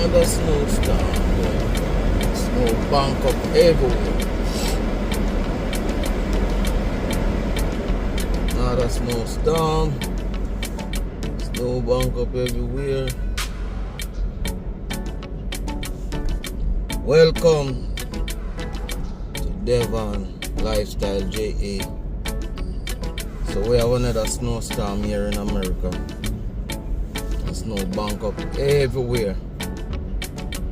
Another snowstorm. Yeah. Snow bank up everywhere. Another snowstorm. Snow bank up everywhere. Welcome to Devon Lifestyle JA. So we have another snowstorm here in America. And snow bank up everywhere.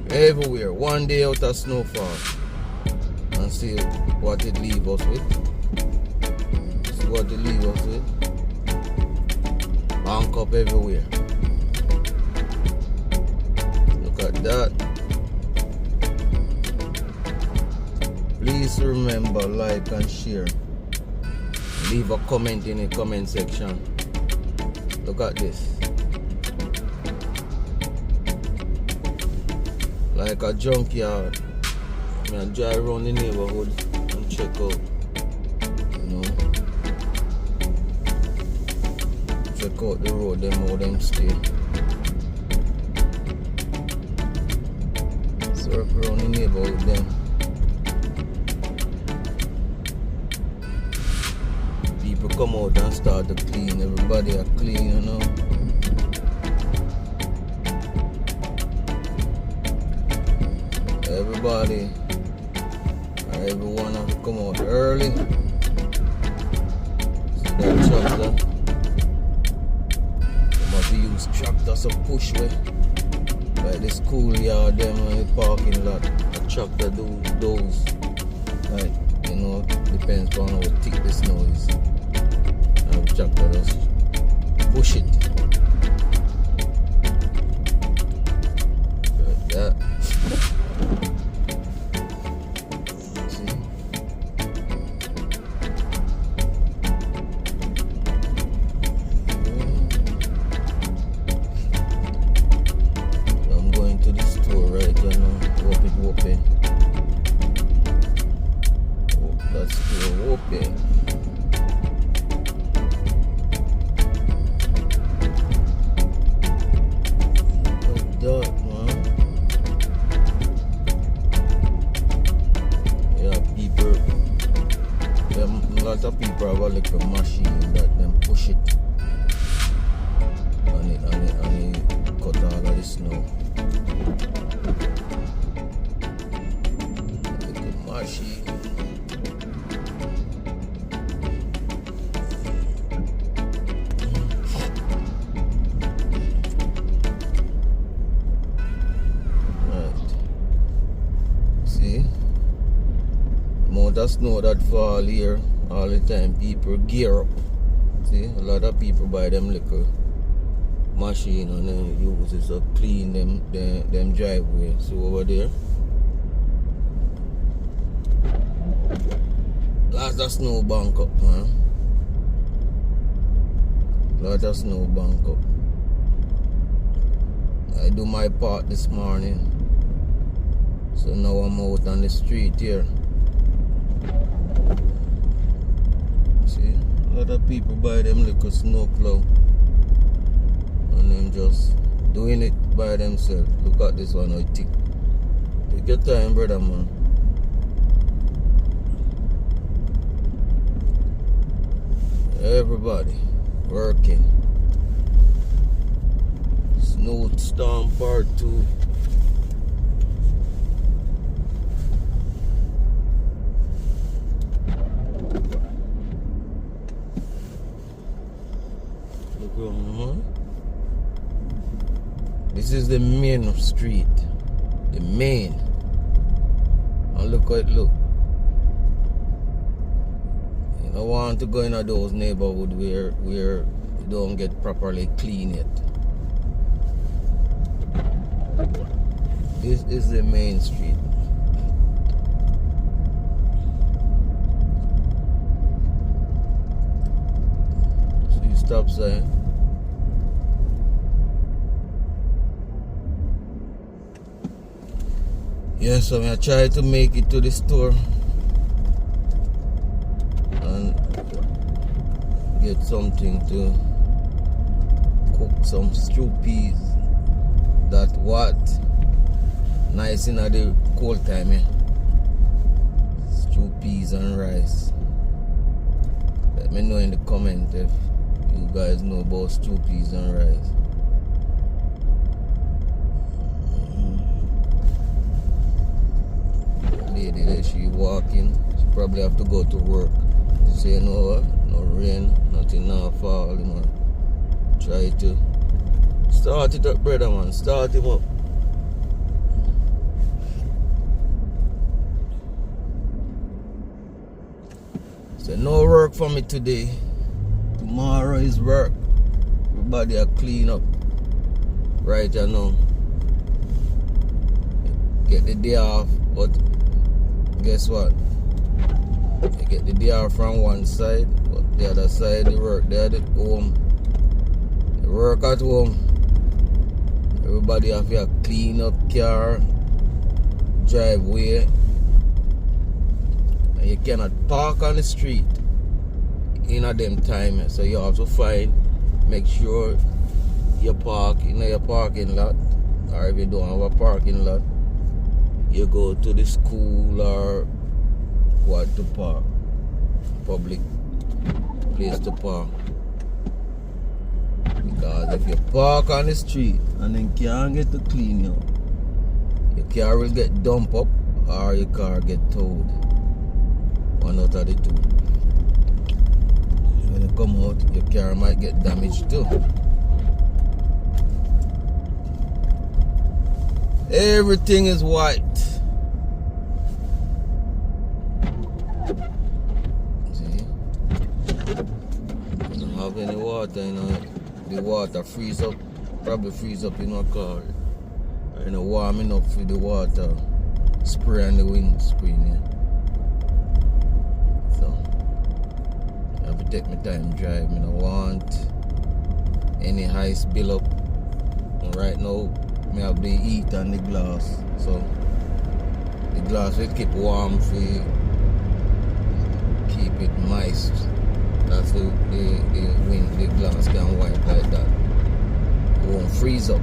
Everywhere. One day out of snowfall. And see what it leaves us with. See what it leaves us with. Bank up everywhere. Look at that. Please remember, like and share. Leave a comment in the comment section. Look at this. Like a junkyard. I drive around the neighborhood and check out. You know. Check out the road, them how them stay. Circle around the neighborhood them. People come out and start to clean. Everybody are clean, you know. Everybody, everyone have to come out early. See that tractor? They must use tractors to push way. Like the schoolyard, them and the parking lot. A tractor do those. Like, you know, depends on how thick the snow is. And the tractor just push it. Like that. A lot of people have a little machine that them push it and it cut all of the snow. A little machine. Right. See? Amount of snow that fall here. All the time people gear up. See, a lot of people buy them little machine and then use it to clean them driveway. So over there, lots of snow bank up, man. Lots of snow bank up. I do my part this morning. So now I'm out on the street here. See, a lot of people buy them little snow plow and them just doing it by themselves. Look at this one, how it thick. Take your time, brother, man. Everybody working. Snowstorm part 2. This is the main street. The main. And look how it look. You don't want to go in those neighborhoods where you don't get properly clean yet. This is the main street. See stop sign. Yeah, so I try to make it to the store and get something to cook some stew peas. That what? Nice in the cold time, yeah. Stew peas and rice. Let me know in the comment if you guys know about stew peas and rice. Lady there, she walking. She probably have to go to work. She say, you know what? No rain, nothing now fall, you know. Try to start it up, brother, man. Start him up. So no work for me today. Tomorrow is work. Everybody are clean up right now. Get the day off, but guess what? You get the day off from one side, but the other side the work there at home. The work at home. Everybody have to clean up car, driveway. And you cannot park on the street in a them time. So you have to make sure you park in your parking lot. Or if you don't have a parking lot, you go to the school or what to park. Public place to park. Because if you park on the street and then can't get to clean you, your car will get dumped up or your car get towed. One out of the two. When you come out, your car might get damaged too. Everything is white. See? Don't have any water, you know. The water freeze up, probably freeze up in our car. You know, warm enough for the water spray on the windscreen. Yeah. So I have to take my time drive. I don't want any ice build up. And right now, I have the heat on the glass, so the glass will keep warm for you, keep it moist. That's the wind, the glass can wipe like that. It won't freeze up.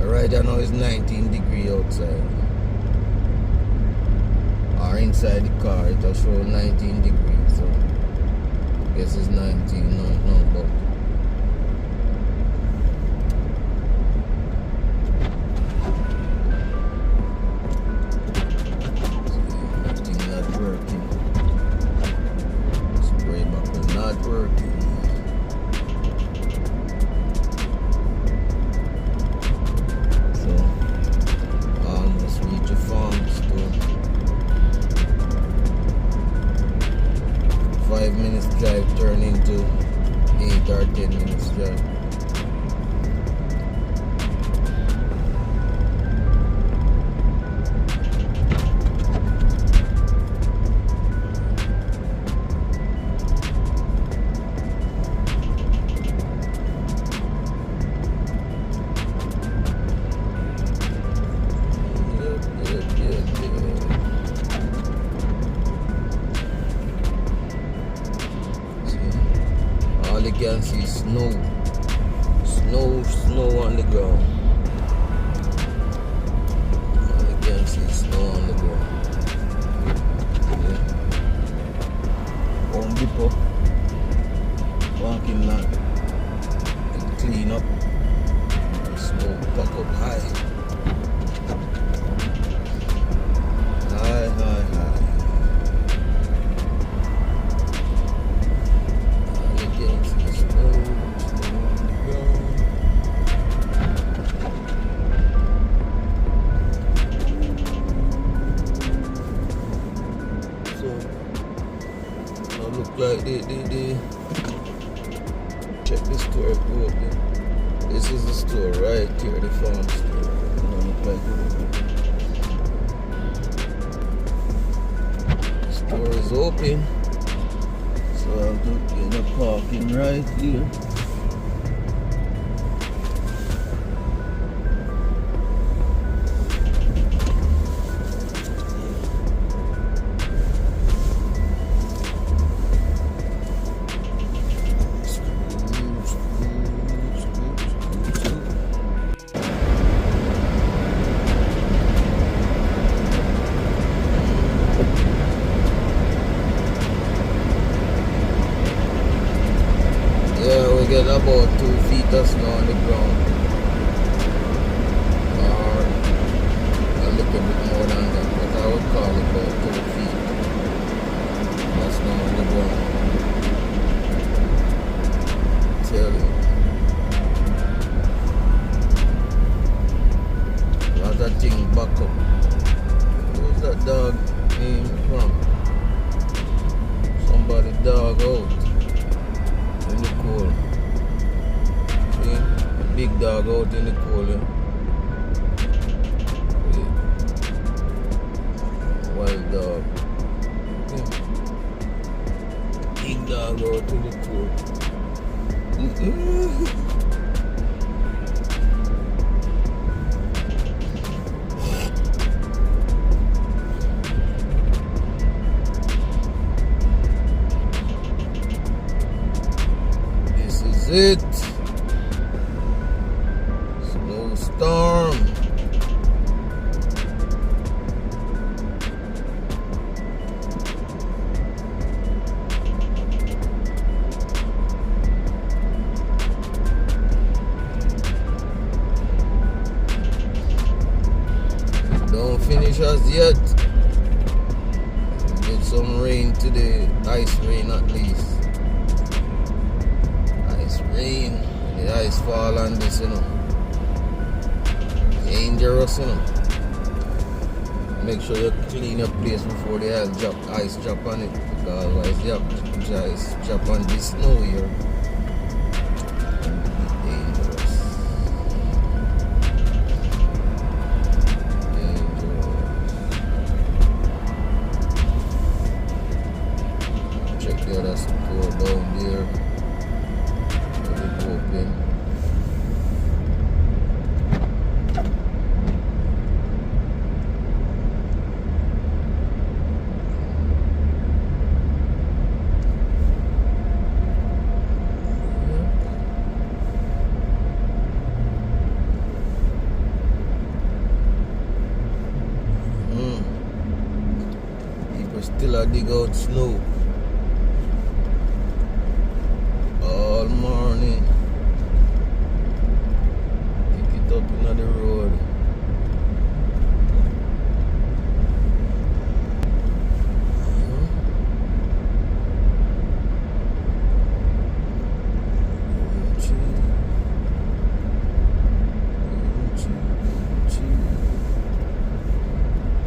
Right now it's 19 degrees outside. Or inside the car it will show 19 degrees. So I guess it's 19 no, but drive turn into 8 or 10 minutes drive. All you can see is snow on the ground. All you can see is snow on the ground. Yeah. Home Depot, parking lot, clean up, snow pack up high. Look like they check the store open. This is the store right here, the farm store. Look like the store is open, so I'll do the parking right here. get about 2 feet of snow on the ground. Or a little bit more than that, but I would call it about 2 feet. That's snow on the ground. Tell you. A lot of things back up. Where's that dog came from? Somebody dog out in the cold. See? A big dog out in the cold. Wild dog. See? Big dog out in the cold. This is it. Snowstorm. Don't finish as yet. Get some rain today. Ice rain at least. Ice rain. The ice fall on this, you know. Dangerous, you know. Make sure you clean your place before the ice drop on it. Because otherwise the ice drop on this snow here. Dangerous. Check the other store down there. Let it open. People still a dig out snow. All morning. Pick it up in the road.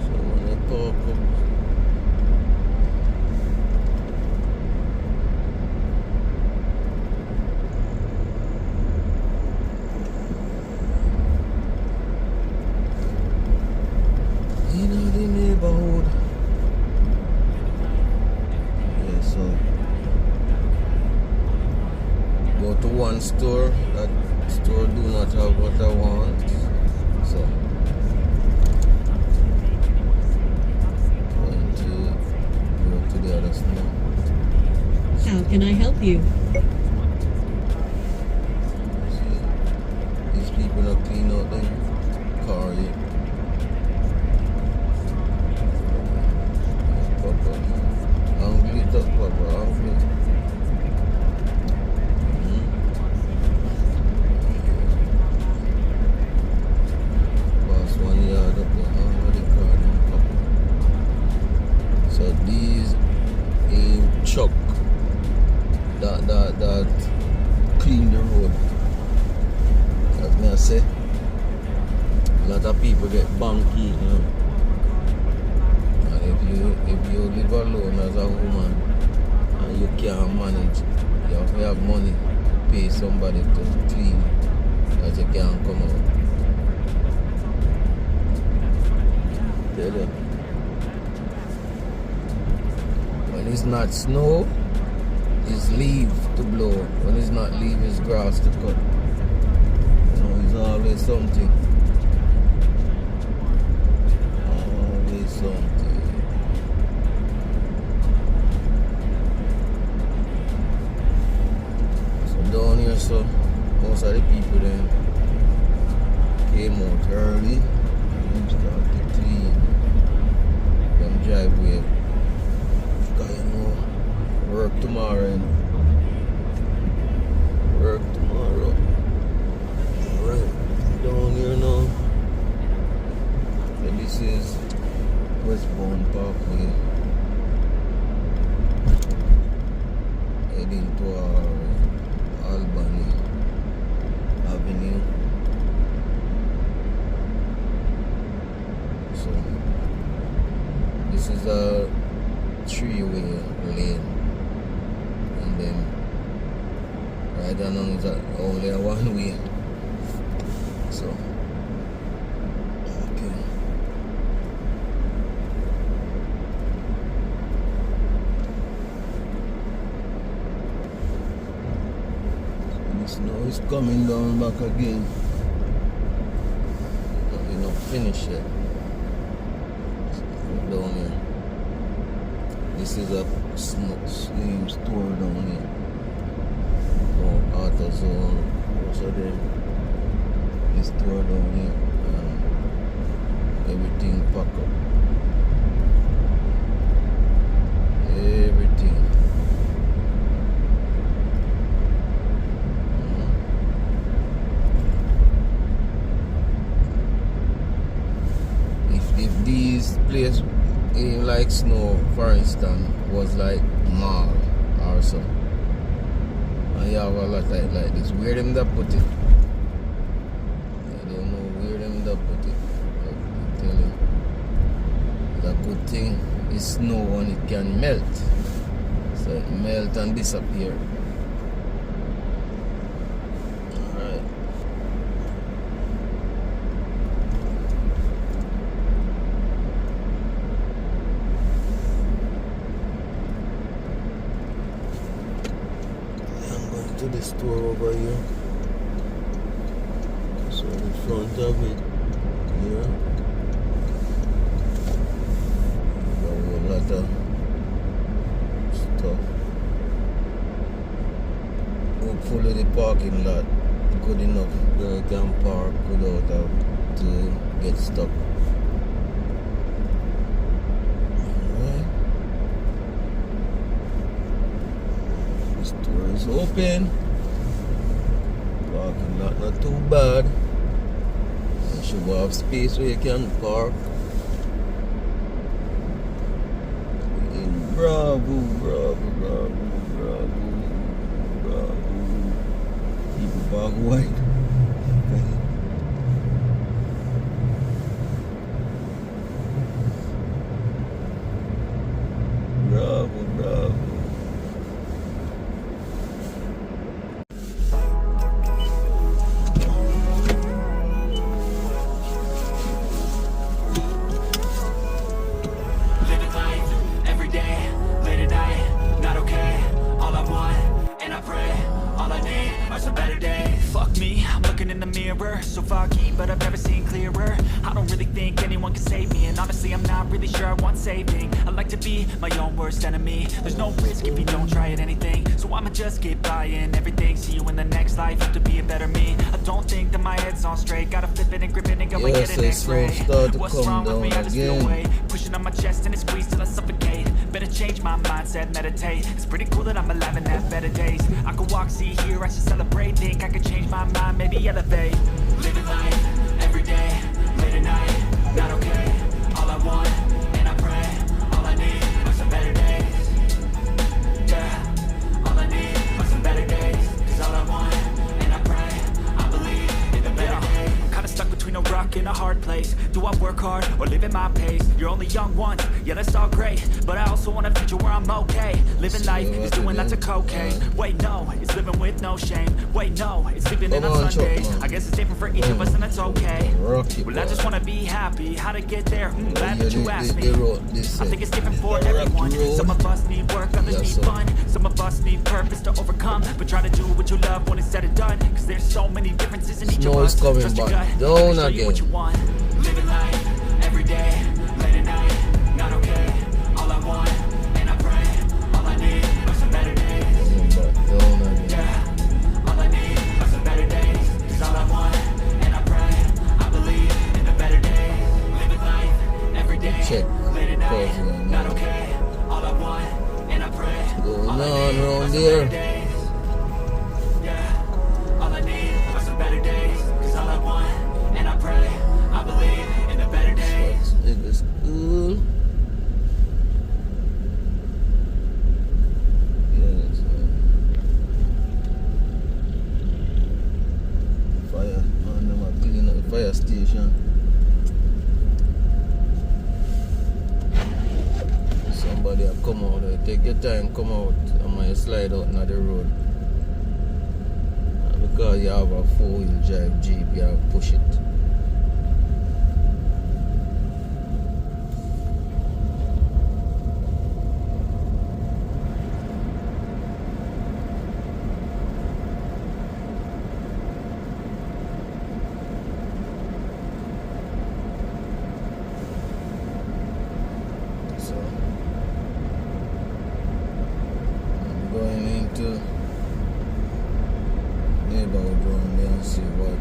So when I park up, in the neighborhood. Yeah, so go to one store. That store do not have what I want. So going to go to the other store. How can I help you? See, these people not clean out their car yet. Papa, hungry, talk Papa, hungry. Pass 1 yard up there, hungry car, Papa. So these ain't chuck that clean the road. As me I say, a lot of people get banky, you know. And if you live alone as a woman and you can't manage, you have to have money to pay somebody to clean that you can't come out. Tell you. When it's not snow, it's leaf to blow. When it's not leaf, it's grass to cut. You know, it's always something. Always something. So down here, so most of the people then came out early and started to clean them driveway. Because you know, work tomorrow and work Westbound Parkway. Heading to Albany Avenue. So this is a three-way lane, and then right now is only a one-way. So okay. The snow is coming down back again. We're not finished yet. Down here. This is a slim store down here. Oh, AutoZone. Also them. This store down here. Everything pack up. Everything. If these places in like snow, for instance, was like mall or so, and you have a lot like this, where them that put it? I don't know where them that put it. I tell you, the good thing is snow and it can melt, so it melt and disappear. Alright. I'm going to the store over here. So the front of it here. Got a whole lot of stuff. Hopefully the parking lot good enough that I can park without have to get stuck. Alright. The store is open. Parking lot not too bad. You should have space where you can park. Bravo, bravo, bravo, bravo, bravo. People park wide. Bravo, bravo. Living life every day, late at night, not okay. All I want, and I pray, all I need are some better days. Fuck me, I'm looking in the mirror, so foggy, but I've never seen clearer. I don't really think anyone can save me, and honestly I'm not really sure I want saving. I like to be my own worst enemy. There's no risk if you don't try at anything, so I'ma just get buying everything. See you in the next life, have to be a better me. I don't think that my head's on straight, gotta flip it and grip it and go and Yes, get an it's X-ray. start to What's come wrong with me? down I just feel again. weight pushing on my chest and it squeezes till I suffocate. Better change my mindset, meditate. It's pretty cool that I'm alive and have better days. I could walk, see, hear, I should celebrate. Think I could change my mind, maybe elevate. Living life every day, late at night, not okay. All I want, and I pray, all I need are some better days. Yeah, all I need are some better days. Cause all I want, and I pray, I believe in the better days. I'm kinda stuck between a rock and a hard place. Do I work hard or live at my pace? You're only young once, yeah that's all great, but I also want a future where I'm okay. Living life is doing lots of cocaine. Wait no, it's living with no shame. Wait no, it's sleeping in Come on on, Sundays. Chuck, man. I guess it's different for each of us and that's okay. Rocky Well I boy. just wanna be happy, how to get there, glad Yeah, that you asked they me. wrote this, I think it's different for the rocky everyone. road. Some of us need work, others Yeah, need so- fun. Some of us need purpose to overcome. But try to do what you love when it's said and done. Cause there's so many differences in each Snow of is us. coming Trust your back gut, down let me show you again. what you want. Living life every day, late at night, not okay. All I want, and I pray, all I need are some better days. Back down again. Yeah, all I need are some better days. Cause all I want, and I pray, I believe in the better days. Living life every day, Check. late at night, Coffee, not man. okay. All I want, and I pray, Going all I on need are around some there. better days. Yeah, all I need are some better days. Cause all I want, and I pray, I believe in the better days. It is cool. your time come out and when you slide out on the road. Because you have a 4-wheel drive Jeep, you have to push it. So I'm going into neighborhood around there and see what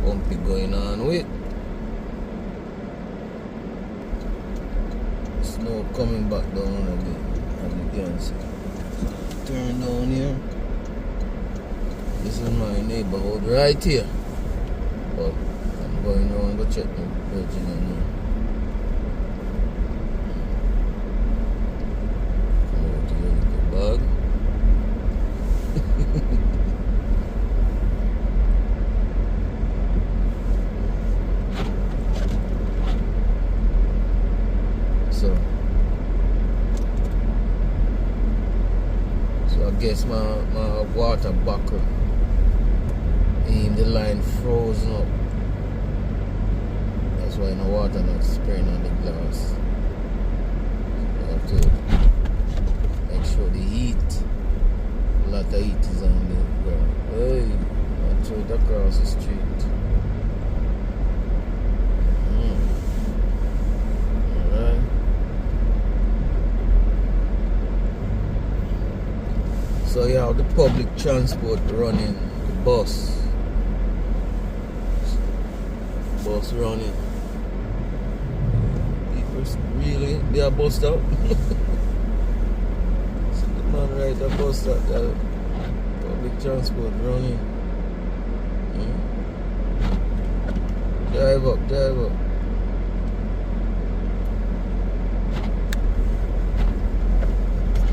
Pumpy going on with. Snow coming back down again, as you can see. Turn down here. This is my neighborhood right here. But I'm going around to check the Virginia now. Come over to your little bag. So I guess my water buckle in the line frozen up. That's why the water not spraying on the glass. So I have to make sure the heat, a lot of heat is on the ground. Hey, I threw it across the street. Alright. So you have the public transport running, the bus running. People really, they are bust out. So the man right a bus that public transport running. Drive up, drive up.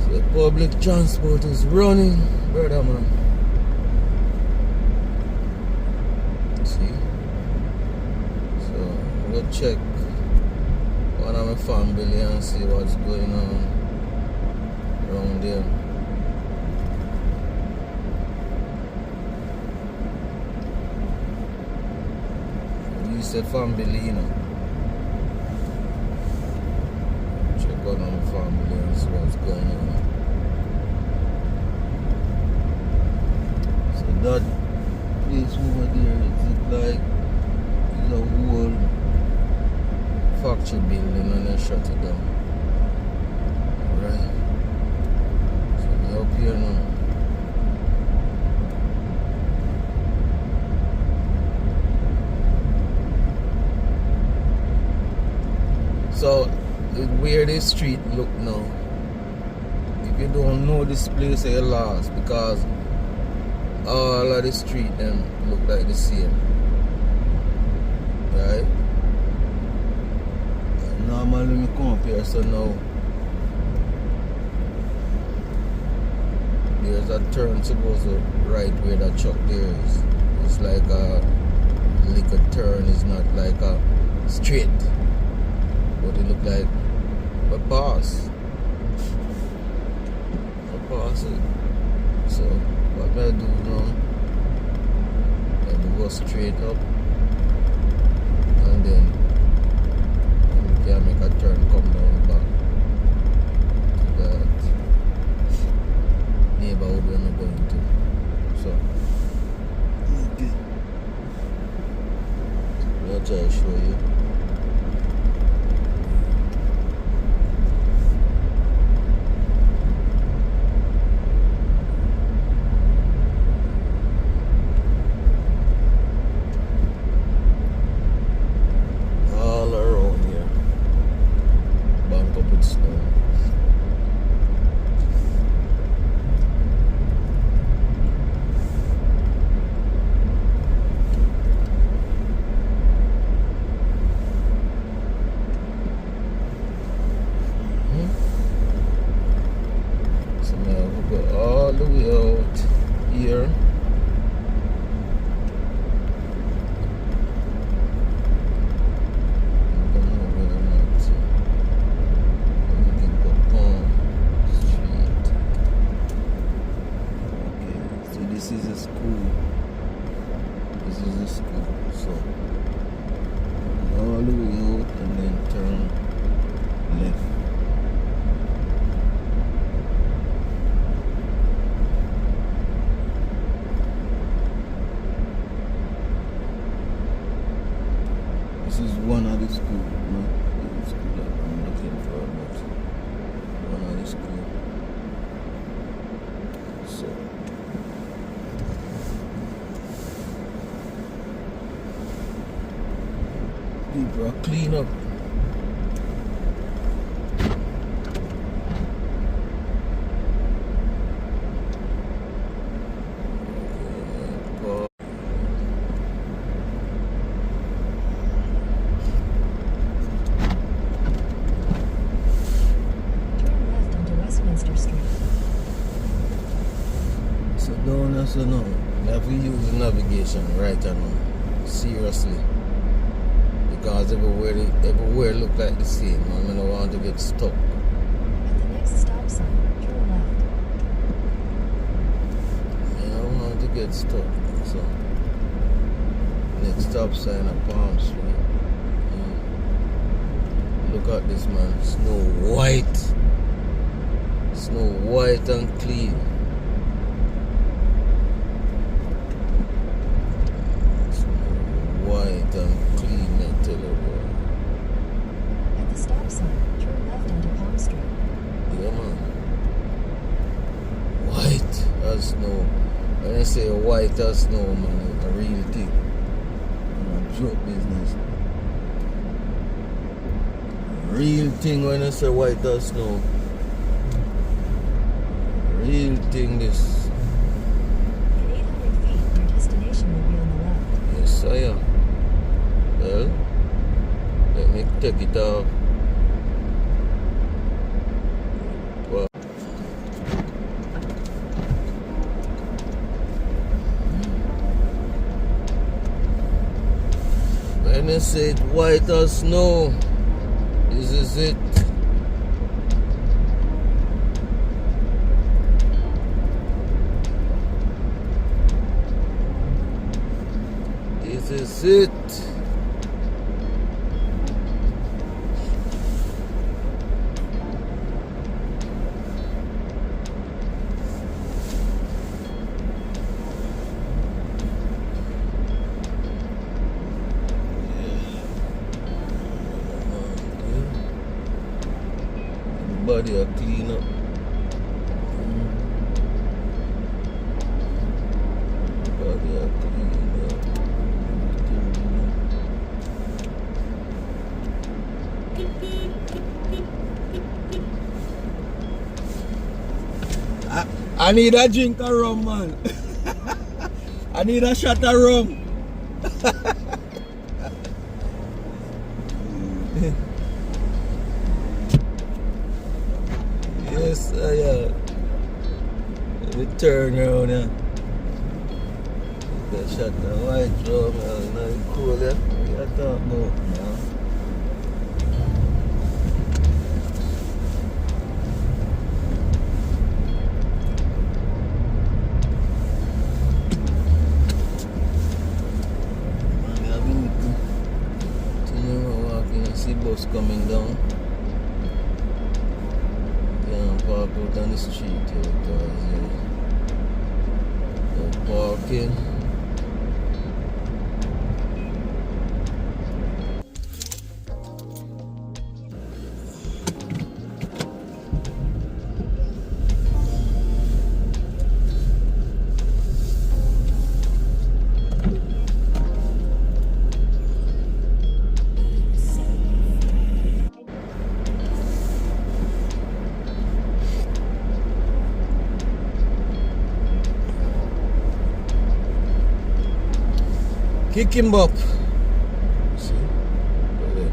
So the public transport is running, brother man. See? So I'm gonna check one of my family and see what's going on around there. You said family, you know. Check out on my family and see what's going on. So that place over there is like it's a whole factory building and they shut it down. Alright. So we're up here now. So where this street look now, if you don't know this place, you're lost because all of the street them look like the same. Right? And normally me come up here, so now there's a turn supposed to right where that truck there is. It's like a little turn, it's not like a straight. But it look like a pass. A pass it. So what I do now, I go straight up and then we can make a turn come down back to that neighborhood we're not going to. So okay. I'll try to show you. All the way out here. I don't know where I'm at. Let me think This is a school. This is a school. So all the way out and then turn left. This is one of the school, not the school that I'm looking for, but one of the school. So people are clean up. Turn left onto Westminster Street. So down there, so now, we have to use the navigation right now. Seriously. Because everywhere look like the same. I don't want to get stuck. At the next stop sign, turn left. I don't want to get stuck. So next stop sign at Palm Street. Look at this, man. Snow white. Snow white and clean. Snow white and clean, I tell you what. At the stop sign, turn left onto Palm Street. Yeah, man. White as snow. When I say white as snow, man, it's a real thing. Not joke business. Real thing when I say white as snow. Real thing this. In 800 feet, your destination will be on the left. Yes, I am. Well, let me take it off. Well, when I said white as snow, this is it. This is it. Everybody are clean up. Everybody are clean up. I need a drink of rum, man. I need a shot of rum. Yes, yeah. Let me turn around here. Get a shot of white rum, not cool, yeah. What you talking about, man? See bus coming down. Can't park out on the street here because no parking. Kick him up. See? Right.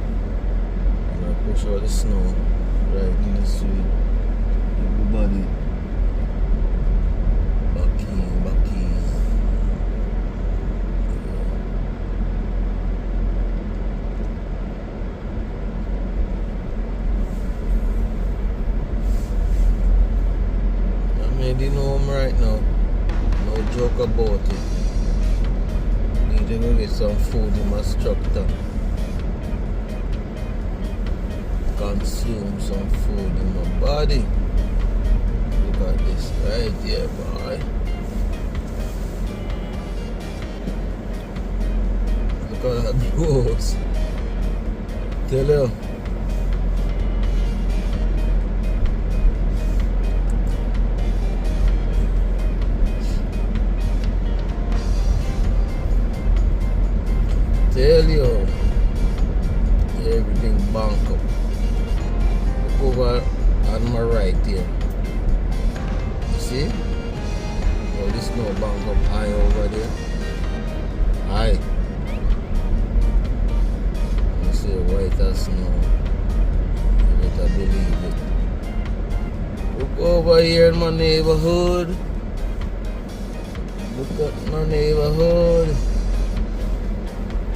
I'm gonna push all the snow right in the street. Everybody back in, back in. I'm heading home right now. No joke about it. Need to go get some food in my structure. Consume some food in my body. Look at this right here, boy. Look at that goats. Tell you. Tell you. Everything bank up. Look over on my right here. You see? Oh, this no bank up high over there. High. You see white as snow. You better believe it. Look over here in my neighborhood. Look at my neighborhood.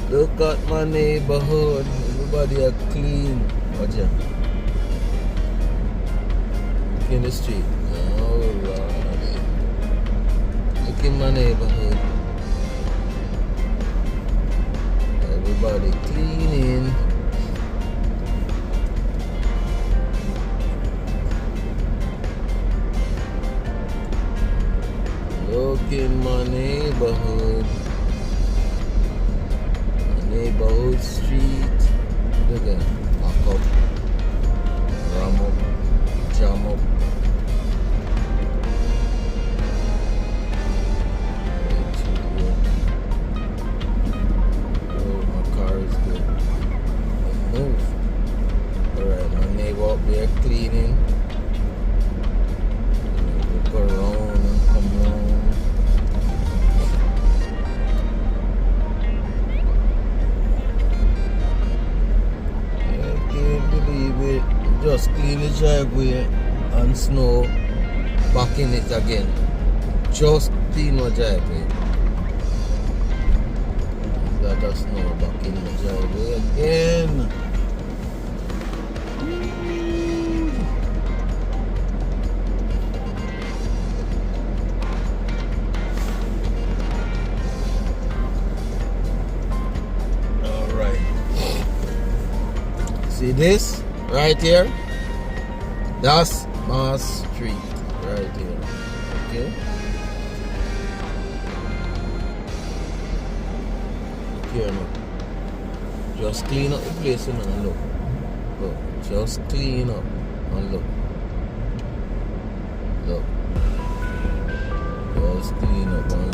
Look at my neighborhood. Everybody are clean. Watch out. Look in the street. Oh Lord. Look in my neighborhood. Everybody cleaning. Look in my neighborhood. Neighborhood street. Look at pack up, ram up, jam up. Oh, my car is good. Move. Alright, my neighbor up there cleaning. Look around and come around. Just clean the driveway and snow back in it again. Just clean my driveway. Got the snow back in the driveway again. Alright. See this? Right here, that's Mass Street, right here, okay? Look here now. Just clean up the place and look. Look, just clean up and look. Look. Just clean up and